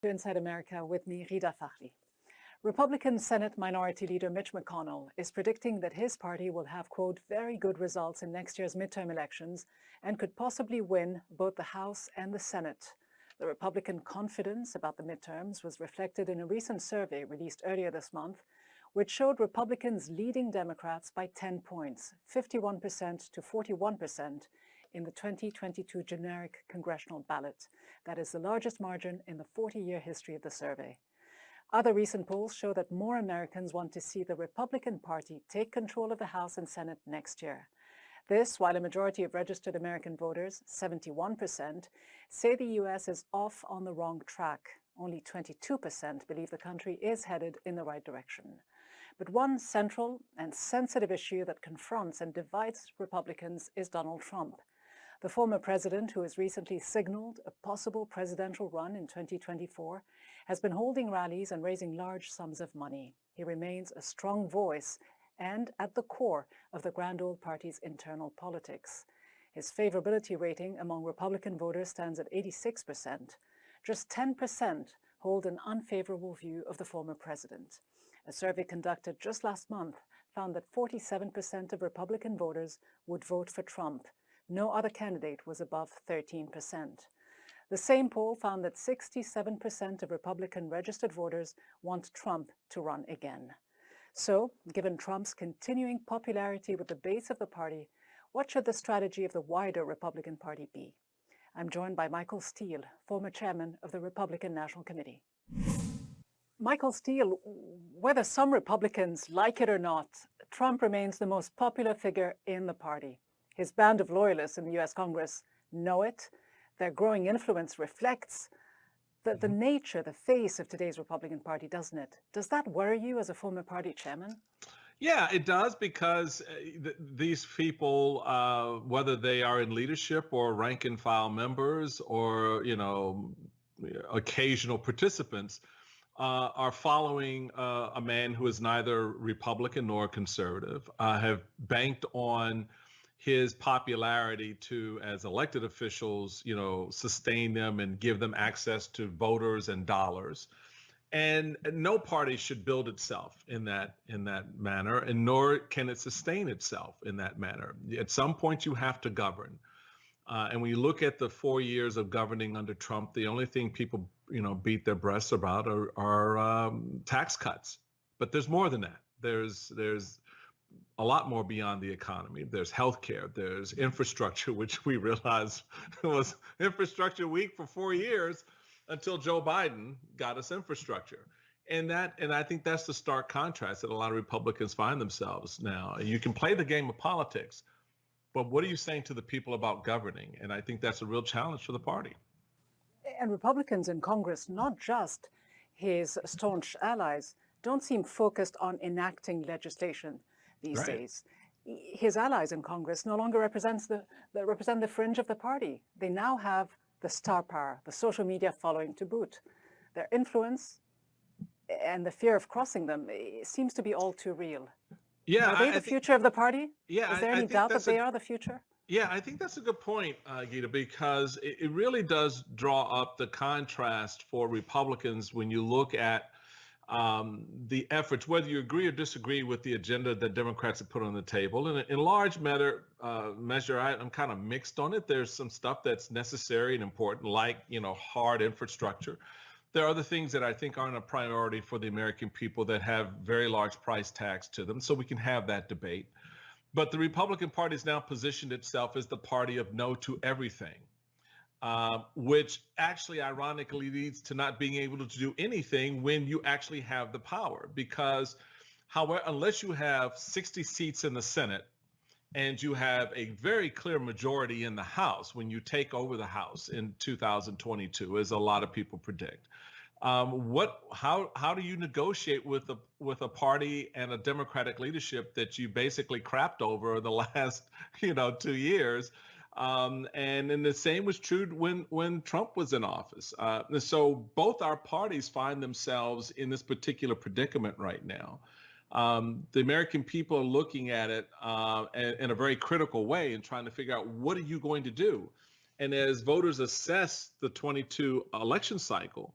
to Inside America with me, Rida Fakhri. Republican Senate Minority Leader Mitch McConnell is predicting that his party will have, quote, very good results in next year's midterm elections and could possibly win both the House and the Senate. The Republican confidence about the midterms was reflected in a recent survey released earlier this month, which showed Republicans leading Democrats by 10 points, 51% to 41%, in the 2022 generic congressional ballot. That is the largest margin in the 40-year history of the survey. Other recent polls show that more Americans want to see the Republican Party take control of the House and Senate next year. This, while a majority of registered American voters, 71%, say the U.S. is off on the wrong track. Only 22% believe the country is headed in the right direction. But one central and sensitive issue that confronts and divides Republicans is Donald Trump. The former president, who has recently signaled a possible presidential run in 2024, has been holding rallies and raising large sums of money. He remains a strong voice and at the core of the grand old party's internal politics. His favorability rating among Republican voters stands at 86%. Just 10% hold an unfavorable view of the former president. A survey conducted just last month found that 47% of Republican voters would vote for Trump. No other candidate was above 13%. The same poll found that 67% of Republican registered voters want Trump to run again. So, given Trump's continuing popularity with the base of the party, what should the strategy of the wider Republican Party be? I'm joined by Michael Steele, former chairman of the Republican National Committee. Michael Steele, whether some Republicans like it or not, Trump remains the most popular figure in the party. His band of loyalists in the U.S. Congress know it. Their growing influence reflects the nature, the face of today's Republican Party, doesn't it? Does that worry you as a former party chairman? Yeah, it does, because these people, whether they are in leadership or rank and file members or, occasional participants, are following a man who is neither Republican nor conservative, have banked on his popularity to, as elected officials, sustain them and give them access to voters and dollars. And no party should build itself in that manner, and nor can it sustain itself in that manner. At some point, you have to govern. And when you look at the 4 years of governing under Trump, the only thing people, beat their breasts about are tax cuts. But there's more than that. There's a lot more beyond the economy. There's healthcare, there's infrastructure, which we realized was infrastructure week for 4 years until Joe Biden got us infrastructure. And I think that's the stark contrast that a lot of Republicans find themselves now. You can play the game of politics, but what are you saying to the people about governing? And I think that's a real challenge for the party. And Republicans in Congress, not just his staunch allies, don't seem focused on enacting legislation these days. His allies in Congress no longer represent the fringe of the party. They now have the star power, the social media following to boot. Their influence and the fear of crossing them seems to be all too real. Yeah, are they the future of the party? Yeah, is there any doubt that they are the future? Yeah, I think that's a good point, Gita, because it really does draw up the contrast for Republicans when you look at the efforts, whether you agree or disagree with the agenda that Democrats have put on the table. And in large measure, I'm kind of mixed on it. There's some stuff that's necessary and important, like, hard infrastructure. There are other things that I think aren't a priority for the American people that have very large price tags to them. So we can have that debate. But the Republican Party has now positioned itself as the party of no to everything. Which actually ironically leads to not being able to do anything when you actually have the power. Because unless you have 60 seats in the Senate and you have a very clear majority in the House when you take over the House in 2022, as a lot of people predict, how do you negotiate with a party and a Democratic leadership that you basically crapped over the last 2 years? And then the same was true when Trump was in office. So both our parties find themselves in this particular predicament right now. The American people are looking at it in a very critical way and trying to figure out, what are you going to do? And as voters assess the 22 election cycle,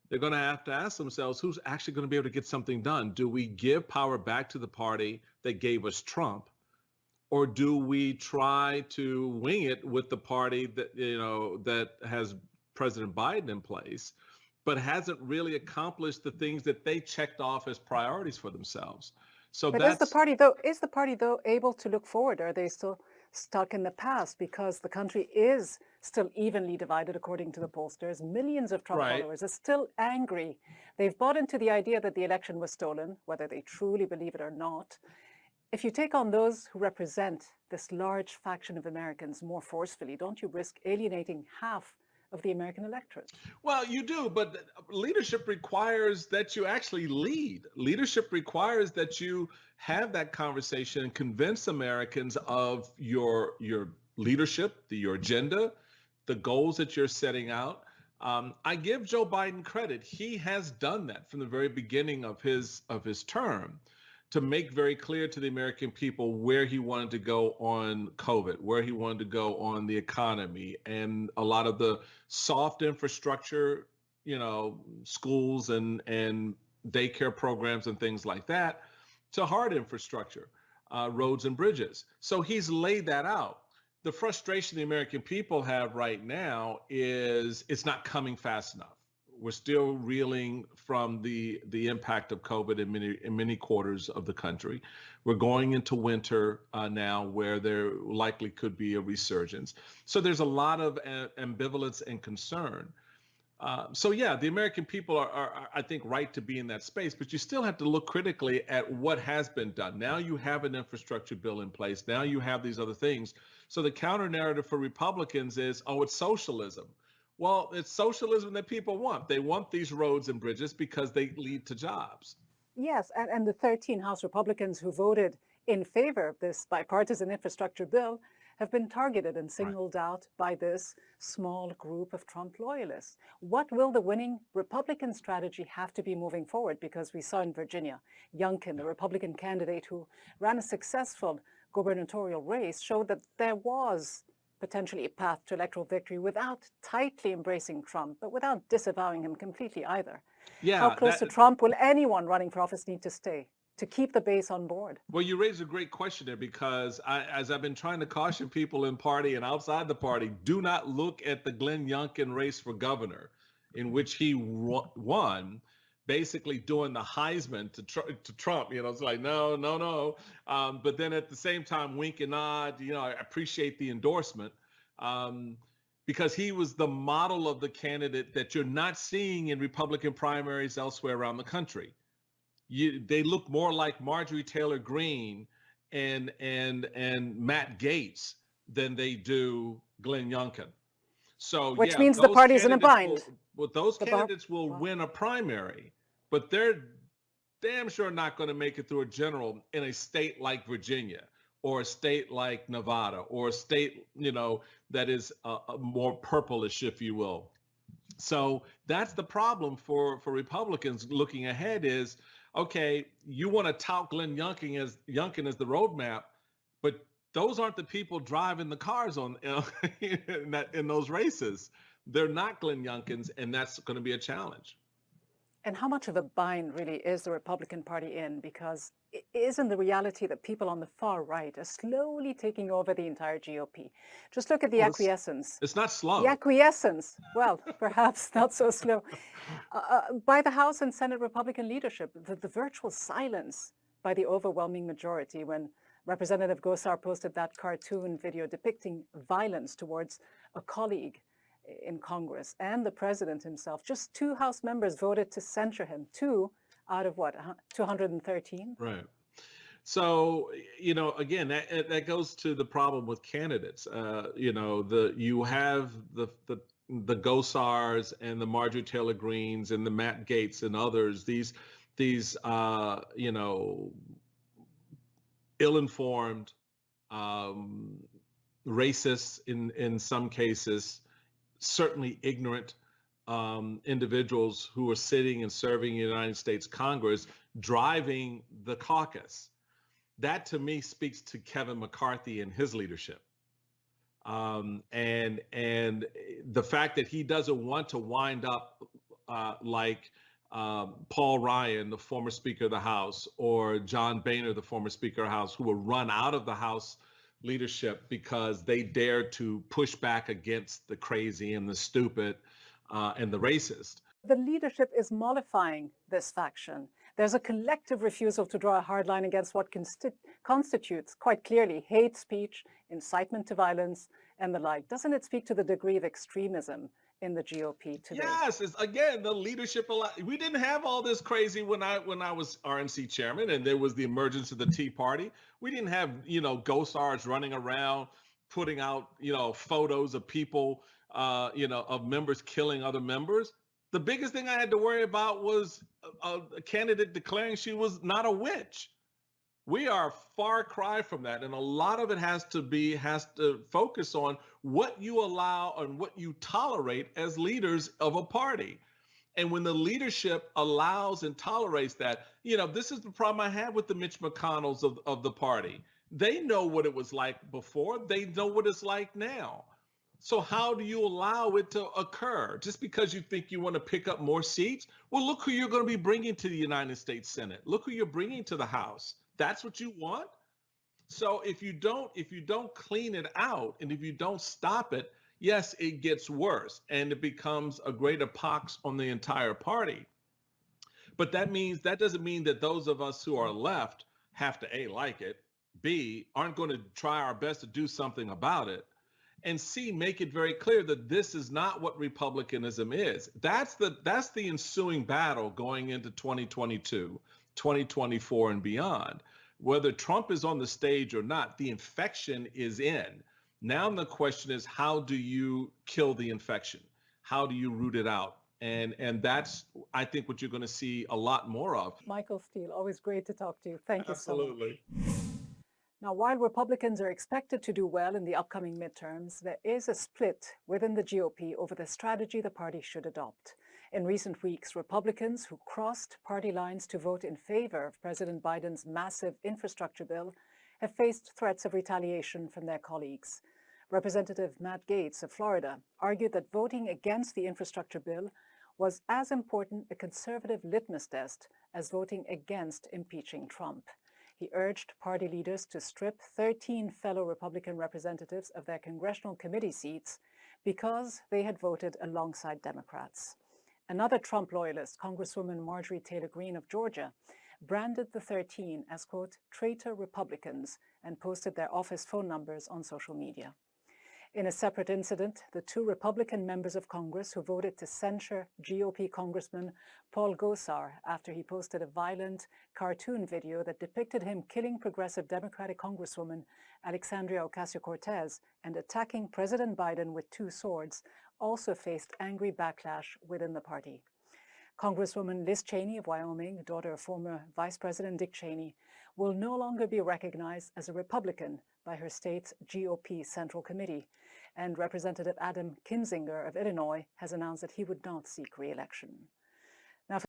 they're going to have to ask themselves, who's actually going to be able to get something done? Do we give power back to the party that gave us Trump? Or do we try to wing it with the party that, that has President Biden in place, but hasn't really accomplished the things that they checked off as priorities for themselves? So But that's is the party though able to look forward? Are they still stuck in the past because the country is still evenly divided according to the pollsters? Millions of Trump right. followers are still angry. They've bought into the idea that the election was stolen, whether they truly believe it or not. If you take on those who represent this large faction of Americans more forcefully, don't you risk alienating half of the American electorate? Well, you do, but leadership requires that you actually lead. Leadership requires that you have that conversation and convince Americans of your leadership, your agenda, the goals that you're setting out. I give Joe Biden credit. He has done that from the very beginning of his term, to make very clear to the American people where he wanted to go on COVID, where he wanted to go on the economy, and a lot of the soft infrastructure, schools and daycare programs and things like that, to hard infrastructure, roads and bridges. So he's laid that out. The frustration the American people have right now is it's not coming fast enough. We're still reeling from the impact of COVID in many quarters of the country. We're going into winter now, where there likely could be a resurgence. So there's a lot of ambivalence and concern. So yeah, the American people are, I think, right to be in that space, but you still have to look critically at what has been done. Now you have an infrastructure bill in place. Now you have these other things. So the counter narrative for Republicans is, oh, it's socialism. Well, it's socialism that people want. They want these roads and bridges because they lead to jobs. Yes, and the 13 House Republicans who voted in favor of this bipartisan infrastructure bill have been targeted and singled out by this small group of Trump loyalists. What will the winning Republican strategy have to be moving forward? Because we saw in Virginia, Youngkin, the Republican candidate who ran a successful gubernatorial race, showed that there was potentially a path to electoral victory without tightly embracing Trump, but without disavowing him completely either. How Yeah, close to Trump will anyone running for office need to stay to keep the base on board? well, you raise a great question there, because as I've been trying to caution people in party and outside the party, do not look at the Glenn Youngkin race for governor, in which he won, basically doing the Heisman to Trump. It's like, no, no, no. But then at the same time, wink and nod, I appreciate the endorsement, because he was the model of the candidate that you're not seeing in Republican primaries elsewhere around the country. They look more like Marjorie Taylor Greene and Matt Gaetz than they do Glenn Youngkin. So Which yeah, means the party's in a bind. those candidates will win a primary, but they're damn sure not going to make it through a general in a state like Virginia, or a state like Nevada, or a state, that is more purplish, if you will. So that's the problem for Republicans looking ahead is, okay, you want to tout Glenn Youngkin as the roadmap, but those aren't the people driving the cars in those races. They're not Glenn Youngkins, and that's going to be a challenge. And how much of a bind really is the Republican Party in? Because it isn't the reality that people on the far right are slowly taking over the entire GOP. Just look at the acquiescence. It's not slow. The acquiescence, well, perhaps not so slow, by the House and Senate Republican leadership, the virtual silence by the overwhelming majority when Representative Gosar posted that cartoon video depicting violence towards a colleague in Congress, and the president himself. Just 2 House members voted to censure him, 2 out of what, 213? Right. So, again, that goes to the problem with candidates. You have the Gosars and the Marjorie Taylor Greenes and the Matt Gaetz and others. These ill-informed, racists in some cases, certainly ignorant individuals who are sitting and serving in the United States Congress, driving the caucus. That to me speaks to Kevin McCarthy and his leadership. And the fact that he doesn't want to wind up like Paul Ryan, the former Speaker of the House, or John Boehner, the former Speaker of the House, who were run out of the House leadership because they dared to push back against the crazy and the stupid and the racist. The leadership is mollifying this faction. There's a collective refusal to draw a hard line against what constitutes, quite clearly, hate speech, incitement to violence, and the like. Doesn't it speak to the degree of extremism in the GOP today? Yes, it's, again, the leadership. We didn't have all this crazy when I was RNC chairman, and there was the emergence of the Tea Party. We didn't have GOSARs running around putting out photos of people, of members killing other members. The biggest thing I had to worry about was a candidate declaring she was not a witch. We are a far cry from that. And a lot of it has to focus on what you allow and what you tolerate as leaders of a party. And when the leadership allows and tolerates that, this is the problem I have with the Mitch McConnells of the party. They know what it was like before. They know what it's like now. So how do you allow it to occur? Just because you think you want to pick up more seats? Well, look who you're going to be bringing to the United States Senate. Look who you're bringing to the House. That's what you want? So if you don't clean it out, and if you don't stop it, yes, it gets worse and it becomes a greater pox on the entire party. But that doesn't mean that those of us who are left have to A, like it, B, aren't going to try our best to do something about it, and C, make it very clear that this is not what republicanism is. That's the ensuing battle going into 2022, 2024 and beyond. Whether Trump is on the stage or not, the infection is in. Now the question is, how do you kill the infection? How do you root it out? And that's, I think, what you're going to see a lot more of. Michael Steele, always great to talk to you. Thank you so much. Absolutely. Now, while Republicans are expected to do well in the upcoming midterms, there is a split within the GOP over the strategy the party should adopt. In recent weeks, Republicans who crossed party lines to vote in favor of President Biden's massive infrastructure bill have faced threats of retaliation from their colleagues. Representative Matt Gaetz of Florida argued that voting against the infrastructure bill was as important a conservative litmus test as voting against impeaching Trump. He urged party leaders to strip 13 fellow Republican representatives of their congressional committee seats because they had voted alongside Democrats. Another Trump loyalist, Congresswoman Marjorie Taylor Greene of Georgia, branded the 13 as, quote, traitor Republicans and posted their office phone numbers on social media. In a separate incident, the two Republican members of Congress who voted to censure GOP Congressman Paul Gosar after he posted a violent cartoon video that depicted him killing progressive Democratic Congresswoman Alexandria Ocasio-Cortez and attacking President Biden with two swords also faced angry backlash within the party. Congresswoman Liz Cheney of Wyoming, daughter of former Vice President Dick Cheney, will no longer be recognized as a Republican by her state's GOP Central Committee, and Representative Adam Kinzinger of Illinois has announced that he would not seek re-election.